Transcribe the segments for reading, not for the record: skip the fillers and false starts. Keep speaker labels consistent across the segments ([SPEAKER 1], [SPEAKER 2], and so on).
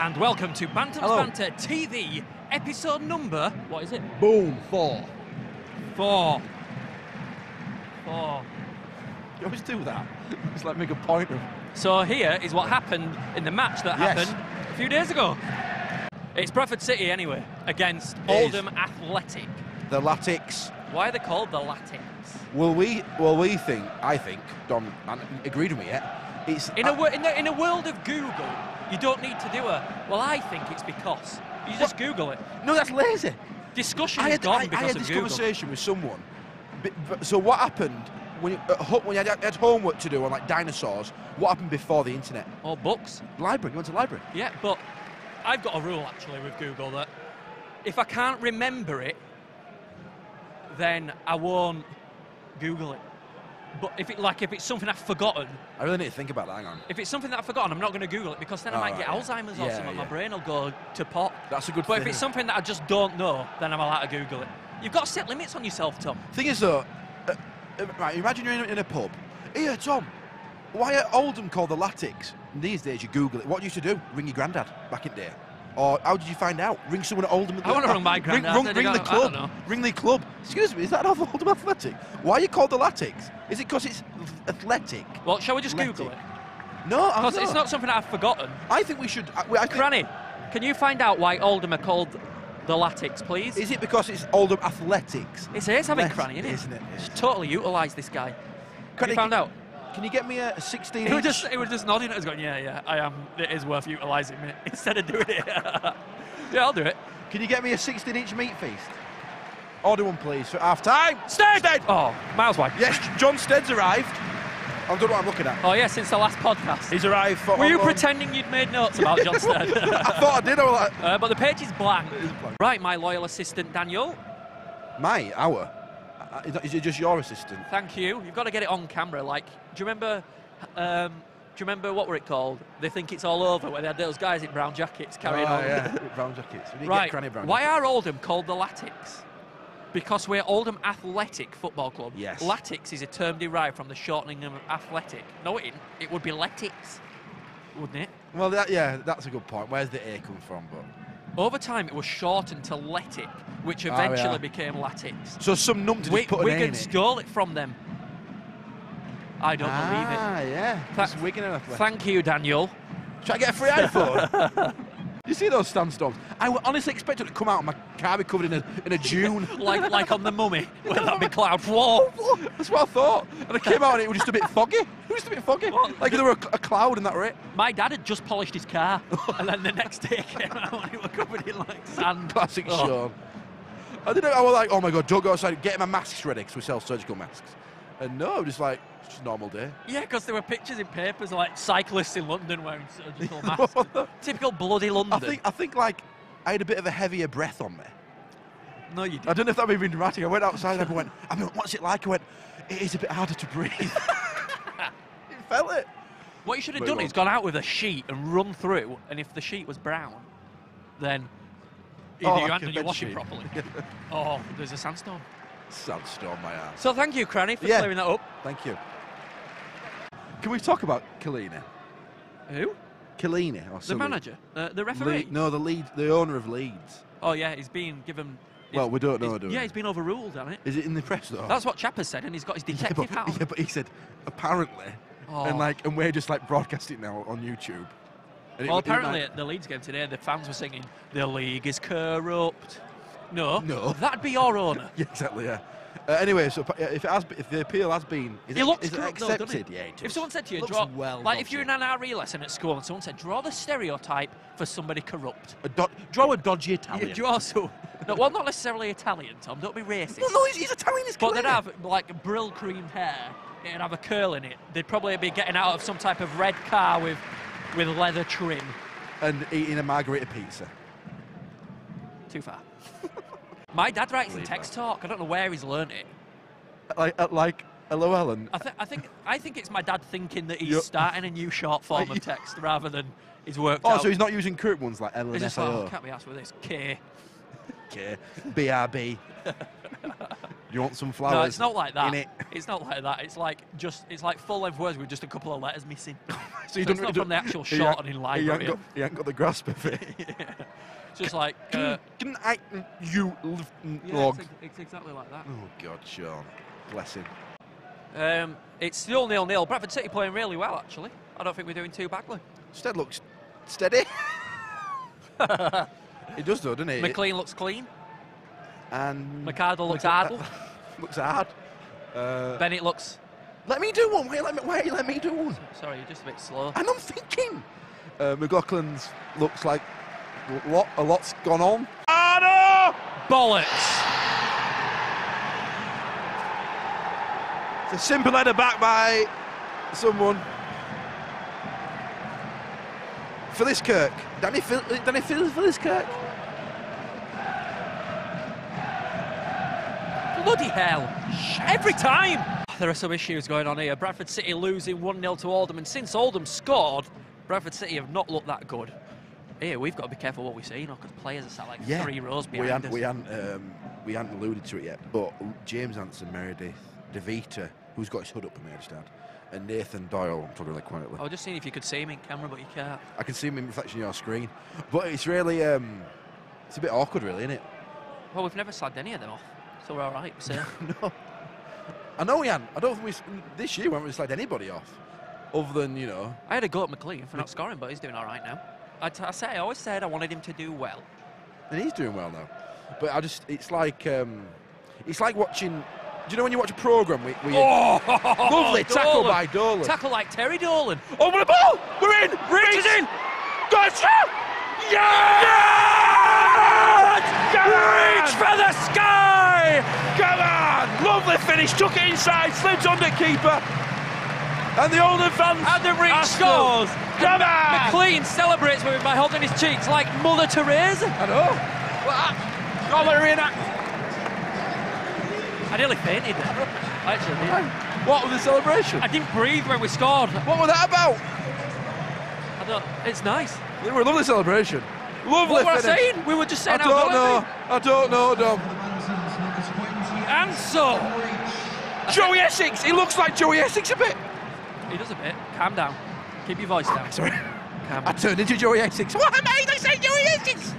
[SPEAKER 1] and welcome to Bantam's Banter TV, episode number, what is it?
[SPEAKER 2] Boom, 4.
[SPEAKER 1] 4.
[SPEAKER 2] You always do that. It's like make a point of...
[SPEAKER 1] So here is what happened in the match that happened a few days ago. It's Bradford City anyway, against Oldham Athletic.
[SPEAKER 2] The Latics.
[SPEAKER 1] Why are they called the Latics?
[SPEAKER 2] I think, Don agreed with me yet. It's
[SPEAKER 1] in a world of Google, you don't need to do well, I think it's because. You just Google it.
[SPEAKER 2] No, that's lazy.
[SPEAKER 1] Discussion is gone because
[SPEAKER 2] I had
[SPEAKER 1] of
[SPEAKER 2] this
[SPEAKER 1] Google.
[SPEAKER 2] conversation with someone. So what happened when you had homework to do on like dinosaurs? What happened before the internet?
[SPEAKER 1] Or books.
[SPEAKER 2] Library. You went to the library.
[SPEAKER 1] Yeah, but I've got a rule actually with Google that if I can't remember it, then I won't Google it. But if it's something I've forgotten,
[SPEAKER 2] I really need to think about that. Hang on.
[SPEAKER 1] If it's something that I've forgotten, I'm not going to Google it because then I might get Alzheimer's or something. My brain will go to pot.
[SPEAKER 2] That's a good
[SPEAKER 1] But
[SPEAKER 2] thing.
[SPEAKER 1] if it's something that I just don't know, then I'm allowed to Google it. You've got to set limits on yourself, Tom.
[SPEAKER 2] Thing is though, right, imagine you're in a pub. Here, Tom, why are Oldham called the Latics? These days you Google it. What you used to do? Ring your granddad back in the day. Or how did you find out? Ring someone at Oldham.
[SPEAKER 1] I want to ring my granddad.
[SPEAKER 2] Ring the club. Ring the club. Excuse me, is that Oldham Athletic? Why are you called the Latics? Is it because it's athletic?
[SPEAKER 1] Well, shall we just Google it?
[SPEAKER 2] No,
[SPEAKER 1] because it's not something I've forgotten.
[SPEAKER 2] I think we should.
[SPEAKER 1] Granny, can you find out why Oldham are called the Latics, please?
[SPEAKER 2] Is it because it's Oldham Athletics?
[SPEAKER 1] It is having Cranny, isn't it?
[SPEAKER 2] Yeah.
[SPEAKER 1] Just totally utilised this guy. Have you found out?
[SPEAKER 2] Can you get me a 16
[SPEAKER 1] He was just nodding at us going, yeah, I am. It is worth utilising me instead of doing it. Yeah, I'll do it.
[SPEAKER 2] Can you get me a 16-inch meat feast? Order one, please, for half-time.
[SPEAKER 1] Stead! Oh, miles wide.
[SPEAKER 2] Yes, John Stead's arrived. I don't know what I'm looking at.
[SPEAKER 1] Oh, yeah, since the last podcast.
[SPEAKER 2] He's arrived for...
[SPEAKER 1] Were you pretending you'd made notes about John Stead?
[SPEAKER 2] I thought I did. I was like...
[SPEAKER 1] But the page is blank. Right, my loyal assistant, Daniel.
[SPEAKER 2] Our? Is it just your assistant?
[SPEAKER 1] Thank you. You've got to get it on camera. Like, do you remember what were it called? They Think It's All Over, where they had those guys in brown jackets carrying on.
[SPEAKER 2] Yeah, brown jackets. We need
[SPEAKER 1] right.
[SPEAKER 2] To get brown
[SPEAKER 1] Why
[SPEAKER 2] jackets.
[SPEAKER 1] are Oldham called the Latics? Because we're Oldham Athletic Football Club.
[SPEAKER 2] Yes.
[SPEAKER 1] Latics is a term derived from the shortening of athletic. No, it would be Letics, wouldn't it?
[SPEAKER 2] Well, that's a good point. Where's the A come from? But
[SPEAKER 1] over time, it was shortened to Letic, which eventually became Latics.
[SPEAKER 2] So some numpty just put an A in
[SPEAKER 1] Wigan
[SPEAKER 2] it.
[SPEAKER 1] stole it from them. I don't believe it.
[SPEAKER 2] Ah, yeah. That's Wigan and Athletic.
[SPEAKER 1] Thank you, Daniel.
[SPEAKER 2] Try to get a free iPhone. You see those sandstorms? I would honestly expect it to come out and my car be covered in a dune.
[SPEAKER 1] like on the Mummy, with that big cloud. Whoa!
[SPEAKER 2] That's what I thought. And I came out and it was just a bit foggy. It was just a bit foggy.
[SPEAKER 1] What?
[SPEAKER 2] Like there were a cloud and that were it.
[SPEAKER 1] My dad had just polished his car, and then the next day came out and it was covered in like sand.
[SPEAKER 2] Classic Sean. I was like, oh my God, don't go outside, get my masks ready, because we sell surgical masks. And no, just like, it's just a normal day.
[SPEAKER 1] Yeah, because there were pictures in papers of like cyclists in London wearing surgical masks. Typical bloody London.
[SPEAKER 2] I think like, I had a bit of a heavier breath on me.
[SPEAKER 1] No, you didn't.
[SPEAKER 2] I don't know if that would be dramatic. I went outside and everyone went, what's it like? I went, it is a bit harder to breathe. You felt it.
[SPEAKER 1] What you should have done is gone out with a sheet and run through, and if the sheet was brown, then either you hadn't done your washing properly. Oh, there's a sandstorm.
[SPEAKER 2] Sandstorm, my ass.
[SPEAKER 1] So thank you, Cranny, for clearing that up.
[SPEAKER 2] Thank you. Can we talk about Cellino?
[SPEAKER 1] Who?
[SPEAKER 2] Cellino, or
[SPEAKER 1] the manager? The referee?
[SPEAKER 2] The owner of Leeds.
[SPEAKER 1] Oh, yeah, he's been given...
[SPEAKER 2] Well, we don't know, do we?
[SPEAKER 1] Yeah, he's been overruled, hasn't it?
[SPEAKER 2] Is it in the press, though?
[SPEAKER 1] That's what Chapper said, and he's got his detective hat on.
[SPEAKER 2] Yeah, but he said, apparently, and we're just like broadcasting now on YouTube.
[SPEAKER 1] Well, apparently at the Leeds game today, the fans were singing, "The league is corrupt." No, that'd be your owner.
[SPEAKER 2] Yeah, exactly. Yeah. Anyway, so if the appeal has been, is it accepted?
[SPEAKER 1] Though,
[SPEAKER 2] yeah, it does.
[SPEAKER 1] If someone said to you, if you're in an RE lesson at school and someone said, draw the stereotype for somebody corrupt.
[SPEAKER 2] Draw a dodgy Italian.
[SPEAKER 1] Well, not necessarily Italian, Tom. Don't be racist.
[SPEAKER 2] No, he's Italian.
[SPEAKER 1] But they'd have like brill creamed hair. It'd have a curl in it. They'd probably be getting out of some type of red car with leather trim.
[SPEAKER 2] And eating a margherita pizza.
[SPEAKER 1] Too far. My dad writes in text talk. I don't know where he's learned it.
[SPEAKER 2] Like hello, Ellen.
[SPEAKER 1] I think it's my dad thinking that he's starting a new short form of text rather than he's worked out.
[SPEAKER 2] Oh, so he's not using current ones like Ellen.
[SPEAKER 1] He's just like, can't be asked with this. K.
[SPEAKER 2] BRB. You want some flowers?
[SPEAKER 1] No, it's not like that.
[SPEAKER 2] In it.
[SPEAKER 1] It's not like that. It's like full-length words with just a couple of letters missing.
[SPEAKER 2] So
[SPEAKER 1] It's not from the actual shortening library.
[SPEAKER 2] He ain't got the grasp of it.
[SPEAKER 1] Yeah. It's just like...
[SPEAKER 2] you log.
[SPEAKER 1] It's exactly like that.
[SPEAKER 2] Oh, God, Sean. Bless him.
[SPEAKER 1] It's still 0-0. Bradford City playing really well, actually. I don't think we're doing too badly.
[SPEAKER 2] Stead looks steady. He does, though, doesn't he?
[SPEAKER 1] McLean looks clean.
[SPEAKER 2] And
[SPEAKER 1] McArdle looks hard.
[SPEAKER 2] Looks hard.
[SPEAKER 1] Bennett looks...
[SPEAKER 2] Let me do one. Why you let me do one?
[SPEAKER 1] Sorry, you're just a bit slow.
[SPEAKER 2] And I'm thinking. McLaughlin's looks like a lot's gone on. Ah, no!
[SPEAKER 1] Bollocks!
[SPEAKER 2] It's a simple header back by someone. Phyllis Kirk. Danny Phyllis Kirk.
[SPEAKER 1] Bloody hell. Every time. There are some issues going on here. Bradford City losing 1-0 to Oldham, and since Oldham scored, Bradford City have not looked that good. Here, we've got to be careful what we say, you know, because players are sat like 3 rows behind us.
[SPEAKER 2] We hadn't alluded to it yet, but James Anson, Meredith, DeVita, who's got his hood up on me, I just had, and Nathan Doyle, I'm talking really quietly.
[SPEAKER 1] I was just seeing if you could see him in camera, but you can't.
[SPEAKER 2] I can see him in reflection of your screen. But it's really, it's a bit awkward, really, isn't it?
[SPEAKER 1] Well, we've never slagged any of them off, so we're all right, we're safe.
[SPEAKER 2] No. I know we hadn't. I don't think this year we haven't slagged anybody off, other than, you know.
[SPEAKER 1] I had a go at McLean for not scoring, but he's doing all right now. I always said I wanted him to do well.
[SPEAKER 2] And he's doing well now. But it's like watching. Do you know when you watch a programme with lovely tackle by Dolan?
[SPEAKER 1] Tackle like Terry Dolan.
[SPEAKER 2] Over the ball! We're in!
[SPEAKER 1] Reach in!
[SPEAKER 2] Gotcha!
[SPEAKER 1] Yes!
[SPEAKER 2] Yes!
[SPEAKER 1] Reach for the sky!
[SPEAKER 2] Come on! Lovely finish, took it inside, slipped under keeper. And the Oldham fans.
[SPEAKER 1] And the Reach scores!
[SPEAKER 2] Come on!
[SPEAKER 1] McLean celebrates with him by holding his cheeks like Mother Teresa.
[SPEAKER 2] I know.
[SPEAKER 1] I nearly fainted there. I actually did.
[SPEAKER 2] What was the celebration?
[SPEAKER 1] I didn't breathe when we scored.
[SPEAKER 2] What was that about?
[SPEAKER 1] It's nice.
[SPEAKER 2] It was a lovely celebration. Lovely
[SPEAKER 1] What were
[SPEAKER 2] finish.
[SPEAKER 1] I saying? We were just saying
[SPEAKER 2] I don't know, Dom.
[SPEAKER 1] And so...
[SPEAKER 2] Joey Essex. He looks like Joey Essex a bit.
[SPEAKER 1] He does a bit. Calm down. Keep your voice down.
[SPEAKER 2] Sorry.
[SPEAKER 1] Calm
[SPEAKER 2] I
[SPEAKER 1] down.
[SPEAKER 2] turned into Joey Essex. What am I? I said Joey Essex.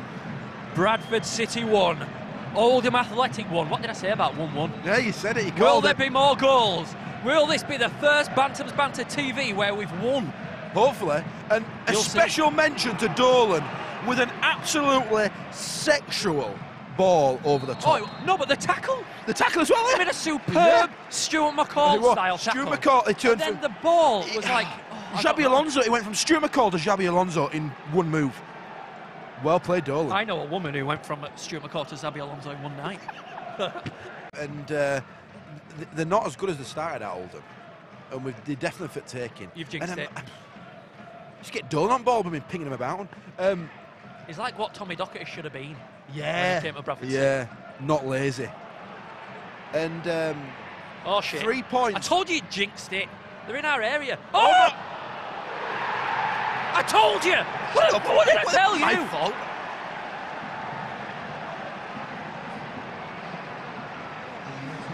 [SPEAKER 1] Bradford City 1. Oldham Athletic 1. What did I say about 1-1?
[SPEAKER 2] Yeah, you said it. You
[SPEAKER 1] Will
[SPEAKER 2] called
[SPEAKER 1] there
[SPEAKER 2] it.
[SPEAKER 1] be more goals? Will this be the first Bantam's Banter TV where we've won?
[SPEAKER 2] Hopefully. And a
[SPEAKER 1] You'll
[SPEAKER 2] special mention to Dolan with an absolutely sexual ball over the top.
[SPEAKER 1] Oh, no, but the tackle.
[SPEAKER 2] The tackle as well.
[SPEAKER 1] I mean, a superb Stuart McCall style tackle.
[SPEAKER 2] Stuart McCall, he turned
[SPEAKER 1] Then
[SPEAKER 2] from...
[SPEAKER 1] the ball was like...
[SPEAKER 2] Xabi Alonso, he went from Stuart McCall to Xabi Alonso in one move. Well played, Dolan.
[SPEAKER 1] I know a woman who went from Stuart McCall to Xabi Alonso in one night.
[SPEAKER 2] And they're not as good as they started at Oldham. And they're definitely fit taking.
[SPEAKER 1] You've jinxed it.
[SPEAKER 2] Just get Dolan on ball, we've been pinging him about.
[SPEAKER 1] He's like what Tommy Docherty should have been.
[SPEAKER 2] Yeah.
[SPEAKER 1] When he came to Bradford City.
[SPEAKER 2] Yeah, not lazy. And
[SPEAKER 1] oh, shit.
[SPEAKER 2] 3 points.
[SPEAKER 1] I told you you jinxed it. They're in our area. Oh! I told you! What did I tell you?
[SPEAKER 2] My fault.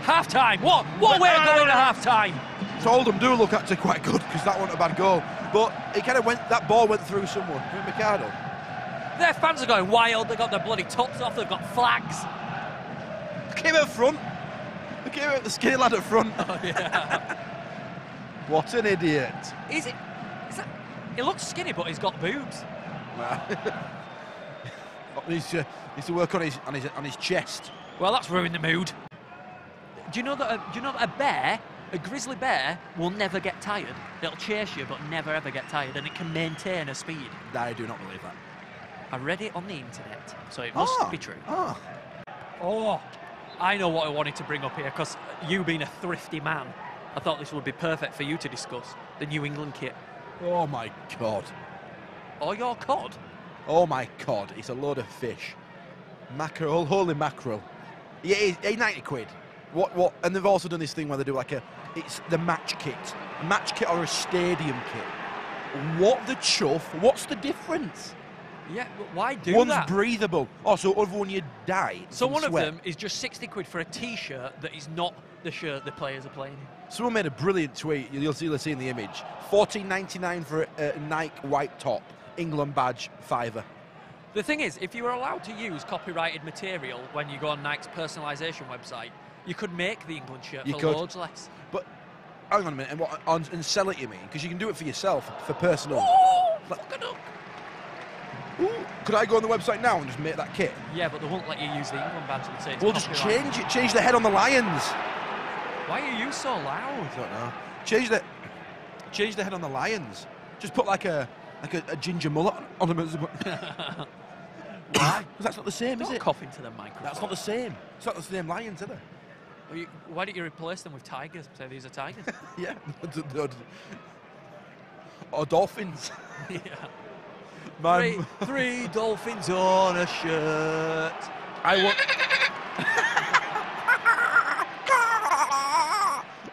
[SPEAKER 1] Half-time. What way of going to half-time?
[SPEAKER 2] So Oldham do look actually quite good because that wasn't a bad goal. But it kind of that ball went through someone. Ricardo.
[SPEAKER 1] Their fans are going wild. They've got their bloody tops off. They've got flags.
[SPEAKER 2] Came out front. They came out the skinny lad at front.
[SPEAKER 1] Oh, yeah.
[SPEAKER 2] What an idiot.
[SPEAKER 1] Is that... He looks skinny, but he's got boobs.
[SPEAKER 2] He needs to work on his chest.
[SPEAKER 1] Well, that's ruined the mood. Do you know that a grizzly bear, will never get tired? It'll chase you, but never ever get tired, and it can maintain a speed.
[SPEAKER 2] I do not believe that.
[SPEAKER 1] I read it on the internet, so it must be true.
[SPEAKER 2] Oh,
[SPEAKER 1] I know what I wanted to bring up here, because you being a thrifty man, I thought this would be perfect for you to discuss, the New England kit.
[SPEAKER 2] Oh my God.
[SPEAKER 1] Or your cod.
[SPEAKER 2] Oh my God, it's a load of fish. Mackerel, holy mackerel. Yeah, it's 90 quid. What? And they've also done this thing where they do like it's the match kit. A match kit or a stadium kit. What the chuff? What's the difference?
[SPEAKER 1] Yeah, but why do
[SPEAKER 2] One's
[SPEAKER 1] that?
[SPEAKER 2] breathable. Also, other one you die.
[SPEAKER 1] So one
[SPEAKER 2] sweat.
[SPEAKER 1] of them is just 60 quid for a T-shirt that is not the shirt the players are playing in.
[SPEAKER 2] Someone made a brilliant tweet. You'll see in the image. $14.99 for a Nike white top, England badge, £5.
[SPEAKER 1] The thing is, if you were allowed to use copyrighted material when you go on Nike's personalisation website, you could make the England shirt for loads less.
[SPEAKER 2] But hang on a minute, and sell it, you mean? Because you can do it for yourself, for personal.
[SPEAKER 1] Oh, fuck it up.
[SPEAKER 2] Ooh, could I go on the website now and just make that kit?
[SPEAKER 1] Yeah, but they won't let you use the England badge and say it's
[SPEAKER 2] Well, just
[SPEAKER 1] copyright.
[SPEAKER 2] change it. Change the head on the Lions.
[SPEAKER 1] Why are you so loud?
[SPEAKER 2] I don't know. Change the head on the Lions. Just put like a ginger mullet on them.
[SPEAKER 1] Why?
[SPEAKER 2] Because that's not the same, is
[SPEAKER 1] Don't
[SPEAKER 2] it?
[SPEAKER 1] cough into the microphone.
[SPEAKER 2] That's not the same. It's not the same Lions, is it?
[SPEAKER 1] Well, why don't you replace them with tigers? Say these are tigers.
[SPEAKER 2] Yeah. Or dolphins.
[SPEAKER 1] Yeah.
[SPEAKER 2] My
[SPEAKER 1] Three dolphins on a shirt.
[SPEAKER 2] I want.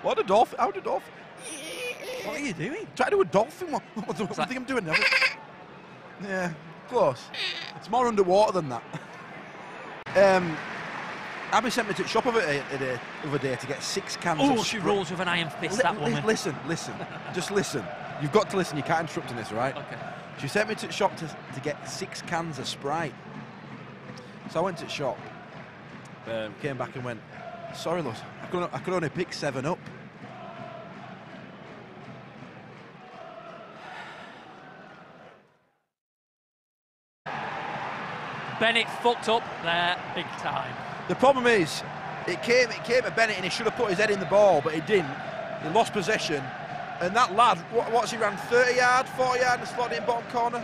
[SPEAKER 2] What a dolphin? How a dolphin?
[SPEAKER 1] What are you doing?
[SPEAKER 2] Try to do a dolphin one. What do you think I'm doing? Yeah, close. It's more underwater than that. Abby sent me to the shop the other day to get 6 cans of
[SPEAKER 1] she rolls with an iron fist, that woman.
[SPEAKER 2] Listen. Just listen. You've got to listen. You can't interrupt in this, right?
[SPEAKER 1] Okay.
[SPEAKER 2] She sent me to the shop to get 6 cans of Sprite. So I went to the shop, came back and went, sorry, love, I could only pick 7 up.
[SPEAKER 1] Bennett fucked up there big time.
[SPEAKER 2] The problem is, it came to Bennett and he should have put his head in the ball, but he didn't. He lost possession. And that lad, what's he ran? 30 yard, 40 yard and slotted in bottom corner.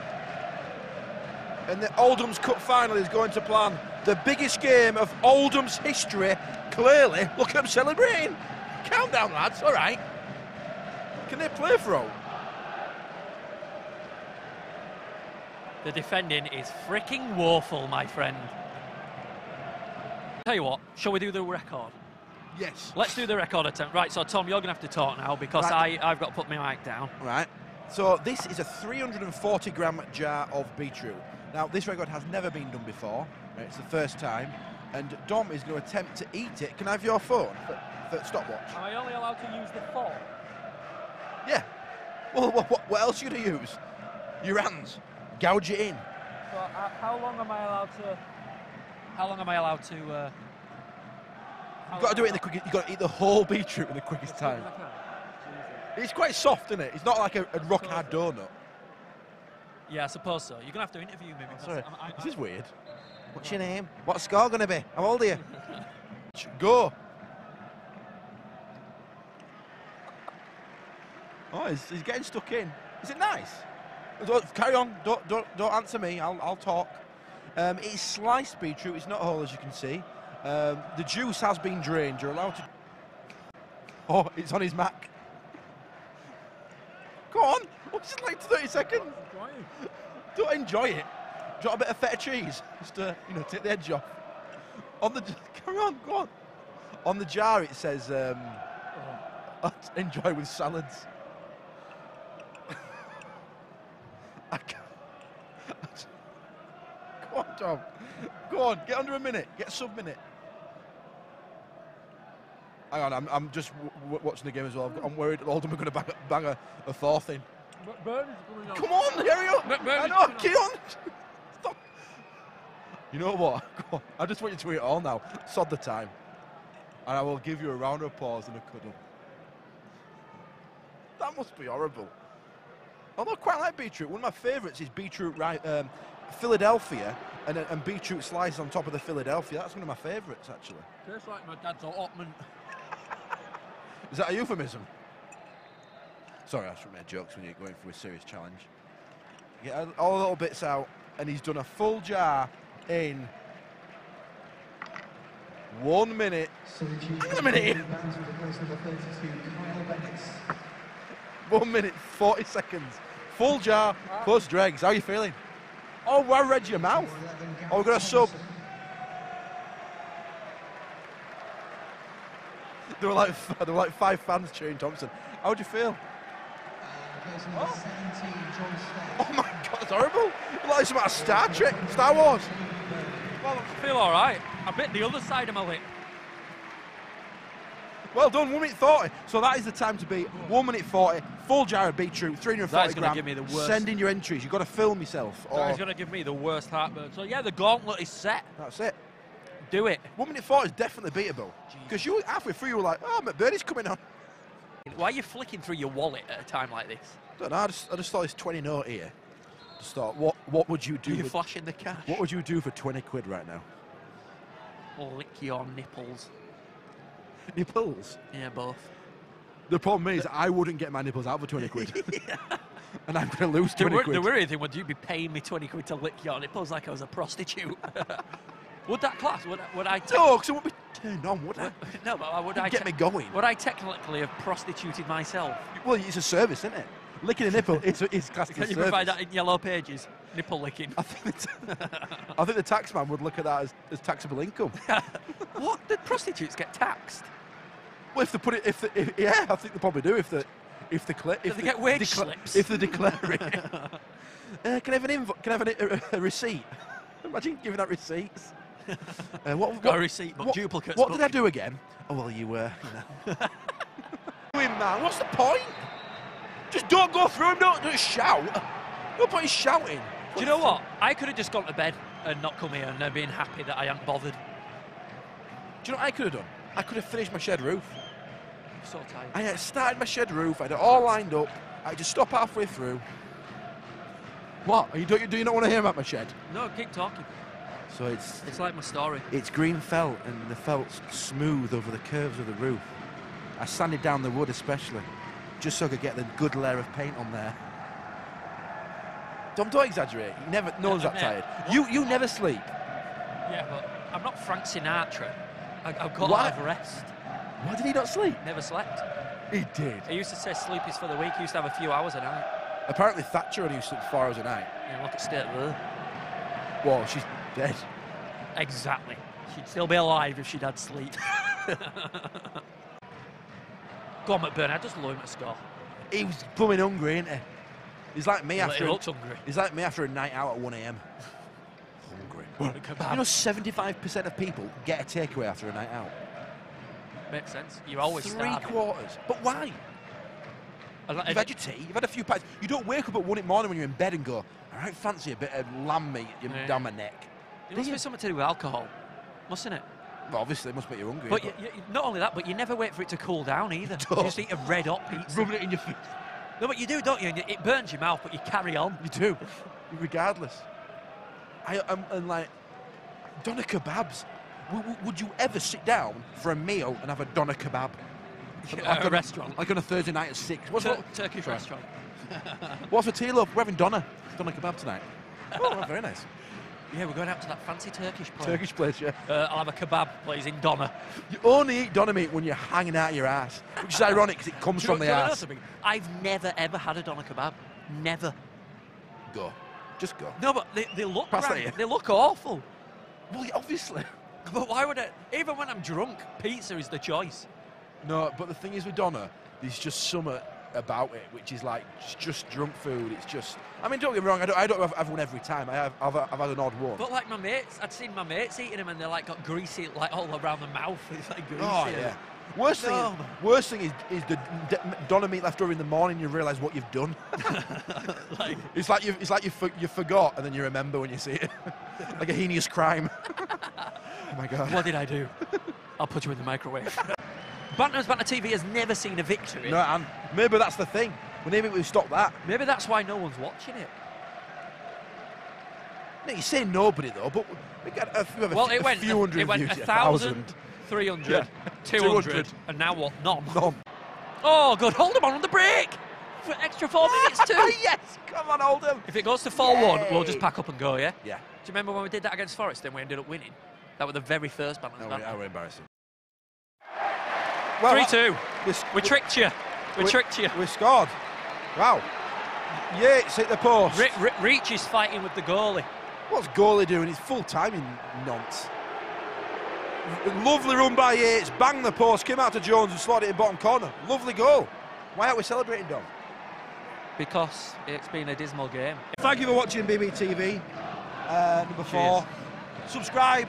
[SPEAKER 2] And the Oldham's Cup final is going to plan. The biggest game of Oldham's history, clearly. Look at them celebrating. Calm down, lads, all right. Can they play throw?
[SPEAKER 1] The defending is freaking woeful, my friend. Tell you what, shall we do the record?
[SPEAKER 2] Yes.
[SPEAKER 1] Let's do the record attempt. Right, so Tom, you're going to have to talk now because
[SPEAKER 2] Right.
[SPEAKER 1] I've got to put my mic down.
[SPEAKER 2] Right. So this is a 340 gram jar of beetroot. Now, this record has never been done before. Right, it's the first time. And Dom is going to attempt to eat it. Can I have your phone for stopwatch?
[SPEAKER 1] Am I only allowed to use the fork?
[SPEAKER 2] Yeah. Well, what else are you going to use? Your hands. Gouge it in.
[SPEAKER 1] So how long am I allowed to...
[SPEAKER 2] You've got to do it in the quickest. You've got to eat the whole beetroot in the quickest time. It's quite soft, isn't it? It's not like a rock hard donut.
[SPEAKER 1] Yeah, I suppose so. You're going to have to interview me. Because
[SPEAKER 2] Sorry, this is weird. What's your name? What's the score going to be? How old are you? Go. Oh, he's getting stuck in. Is it nice? Carry on. Don't answer me. I'll talk. It's sliced beetroot. It's not whole, as you can see. The juice has been drained. You're allowed to... Oh, it's on his Mac. Go on. What's it like 30 seconds? Don't enjoy it. Do you want a bit of feta cheese? Just to, take the edge off. Carry on, go on. On the jar it says, enjoy with salads. I can't. Go on, Tom. Go on, get under a minute. Get a sub-minute. Hang on, I'm just watching the game as well. I'm worried Oldham are going to bang a fourth in. Come on, hurry up! I know, get on! Stop! You know what? Go on. I just want you to eat it all now. Sod the time. And I will give you a round of applause and a cuddle. That must be horrible. Although I quite like beetroot. One of my favourites is beetroot Philadelphia and beetroot slices on top of the Philadelphia. That's one of my favourites, actually.
[SPEAKER 1] Tastes like my dad's allotment.
[SPEAKER 2] Is that a euphemism? Sorry, I shouldn't make jokes when you're going through a serious challenge. Get all the little bits out, and he's done a full jar in 1 minute. Hang on a minute. 1 minute, 40 seconds. Full jar, close dregs. How are you feeling? Oh, I read your mouth. Oh, we've got a sub. There were like 5 fans cheering Thompson. How would you feel? Oh my God, it's horrible. It's like some out of Star Trek, Star Wars.
[SPEAKER 1] Well, I feel all right. I bit the other side of my lip.
[SPEAKER 2] Well done, 1 minute 40. So that is the time to beat. 1 minute 40, full jar of beetroot, 340
[SPEAKER 1] That is
[SPEAKER 2] gram.
[SPEAKER 1] going to give me the worst.
[SPEAKER 2] Send in your entries. You've got to film yourself.
[SPEAKER 1] That is going to give me the worst heartburn. So yeah, the gauntlet is set.
[SPEAKER 2] That's it.
[SPEAKER 1] Do it.
[SPEAKER 2] 1 minute 40 is definitely beatable. Because you halfway through you were like, oh, McBurney's coming on.
[SPEAKER 1] Why are you flicking through your wallet at a time like this?
[SPEAKER 2] Don't know, I just thought this 20 note here. Just thought, what would you do?
[SPEAKER 1] Are you flashing the cash?
[SPEAKER 2] What would you do for 20 quid right now?
[SPEAKER 1] Lick your nipples.
[SPEAKER 2] Nipples?
[SPEAKER 1] Yeah, both.
[SPEAKER 2] The problem is, I wouldn't get my nipples out for 20 quid. And I'm going to lose 20 quid.
[SPEAKER 1] The worrying thing, would you be paying me 20 quid to lick your nipples like I was a prostitute? Would that class? Would I?
[SPEAKER 2] No, because I wouldn't be turned on, would I?
[SPEAKER 1] No, but would I?
[SPEAKER 2] Get me going.
[SPEAKER 1] Would I technically have prostituted myself?
[SPEAKER 2] Well, it's a service, isn't it? Licking a nipple is classed as a
[SPEAKER 1] Can you
[SPEAKER 2] service.
[SPEAKER 1] provide that in Yellow Pages? Nipple licking.
[SPEAKER 2] I think the taxman would look at that as taxable income.
[SPEAKER 1] What? Did prostitutes get taxed?
[SPEAKER 2] Well, if they put it, yeah, I think they probably do. If they
[SPEAKER 1] get wage slips?
[SPEAKER 2] If they declare it. Can I have a receipt? Imagine giving out receipts.
[SPEAKER 1] Got a receipt, but duplicates.
[SPEAKER 2] What did I do again? Oh well, you know. Doing that. What's the point? Just don't go through him. Don't shout. No point in shouting.
[SPEAKER 1] Do you know what? I could have just gone to bed and not come here and been happy that I hadn't bothered.
[SPEAKER 2] Do you know what I could have done? I could have finished my shed roof.
[SPEAKER 1] I'm so tired.
[SPEAKER 2] I had started my shed roof. I had it all lined up. I just stop halfway through. What? Do you not want to hear about my shed?
[SPEAKER 1] No, keep talking.
[SPEAKER 2] So it's
[SPEAKER 1] like my story.
[SPEAKER 2] It's green felt, and the felt's smooth over the curves of the roof. I sanded down the wood especially, just so I could get the good layer of paint on there. Don't exaggerate. No one's that tired. You never sleep.
[SPEAKER 1] Yeah, but I'm not Frank Sinatra. I've got a lot of rest.
[SPEAKER 2] Why did he not sleep?
[SPEAKER 1] Never slept.
[SPEAKER 2] He did.
[SPEAKER 1] He used to say sleep is for the weak. He used to have a few hours a night.
[SPEAKER 2] Apparently Thatcher only used to sleep 4 hours a night.
[SPEAKER 1] Yeah, look at State of her.
[SPEAKER 2] Well, she's dead.
[SPEAKER 1] Exactly. She'd still be alive if she'd had sleep. Go on, McBurney. I just love him to score.
[SPEAKER 2] He was blooming hungry, isn't he? He's like me after.
[SPEAKER 1] He looks hungry.
[SPEAKER 2] He's like me after a night out at 1 AM. Hungry. You know, 75% of people get a takeaway after a night out.
[SPEAKER 1] Makes sense. You're always starving.
[SPEAKER 2] 3/4. But why? You've had your tea, you've had a few pints. You don't wake up at 1 in the morning when you're in bed and go, all right, fancy a bit of lamb meat down my neck.
[SPEAKER 1] It must be something to do with alcohol, mustn't it?
[SPEAKER 2] Well, obviously, it must make you hungry.
[SPEAKER 1] But not only that, but you never wait for it to cool down either. You just eat a red hot pizza.
[SPEAKER 2] Rubbing it in your face.
[SPEAKER 1] No, but you do, don't you? And it burns your mouth, but you carry on.
[SPEAKER 2] You do, regardless. I'm like, doner kebabs. Would you ever sit down for a meal and have a doner kebab?
[SPEAKER 1] Like a restaurant.
[SPEAKER 2] Like on a Thursday night at 6.
[SPEAKER 1] Turkish restaurant.
[SPEAKER 2] What's for tea, love? We're having doner kebab tonight. Oh, very nice.
[SPEAKER 1] Yeah, we're going out to that fancy Turkish place.
[SPEAKER 2] Turkish place, yeah.
[SPEAKER 1] I'll have a kebab, please, in doner.
[SPEAKER 2] You only eat doner meat when you're hanging out your ass, which is ironic because it comes from the ass.
[SPEAKER 1] I've never, ever had a doner kebab. Never.
[SPEAKER 2] Go. Just go.
[SPEAKER 1] No, but they look they look awful.
[SPEAKER 2] Well, yeah, obviously.
[SPEAKER 1] But why would I? Even when I'm drunk, pizza is the choice.
[SPEAKER 2] No, but the thing is with doner, there's just something about it which is like just drunk food. It's just. I mean, don't get me wrong. I don't have one every time. I've had an odd one.
[SPEAKER 1] But like my mates, I'd seen my mates eating them, and they're like got greasy, like all around the mouth. It's like greasy.
[SPEAKER 2] Oh yeah. Worst thing is the doner meat left over in the morning. You realise what you've done. It's like you forgot, and then you remember when you see it, like a heinous crime. Oh my God!
[SPEAKER 1] What did I do? I'll put you in the microwave. Bantam's Banter TV has never seen a victory.
[SPEAKER 2] No, and maybe that's the thing. Maybe we've stopped that.
[SPEAKER 1] Maybe that's why no one's watching it.
[SPEAKER 2] No, you say nobody though, but we got a few hundred.
[SPEAKER 1] It went 1,000, 300, 200, and now what? None. Oh, good. Oldham on the break for extra 4 minutes too.
[SPEAKER 2] Yes, come on, Oldham.
[SPEAKER 1] If it goes to 4-1, we'll just pack up and go. Yeah.
[SPEAKER 2] Yeah.
[SPEAKER 1] Do you remember when we did that against Forest and we ended up winning? That was the very first Bantam's Banter.
[SPEAKER 2] That was embarrassing.
[SPEAKER 1] Well, 3-2. We tricked you. We tricked you.
[SPEAKER 2] We scored. Wow. Yates hit the post.
[SPEAKER 1] Reach is fighting with the goalie.
[SPEAKER 2] What's goalie doing? He's full timing nonce. Lovely run by Yates. Banged the post. Came out to Jones and slotted it in bottom corner. Lovely goal. Why aren't we celebrating, Dom?
[SPEAKER 1] because it's been a dismal game.
[SPEAKER 2] Thank you for watching BBTV. Number 4. Subscribe.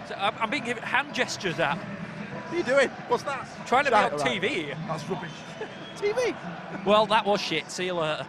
[SPEAKER 1] So I'm being given hand gestures at.
[SPEAKER 2] What are you doing? What's that?
[SPEAKER 1] Trying to be on
[SPEAKER 2] Right.
[SPEAKER 1] TV.
[SPEAKER 2] That's rubbish. TV.
[SPEAKER 1] Well, that was shit. See you later.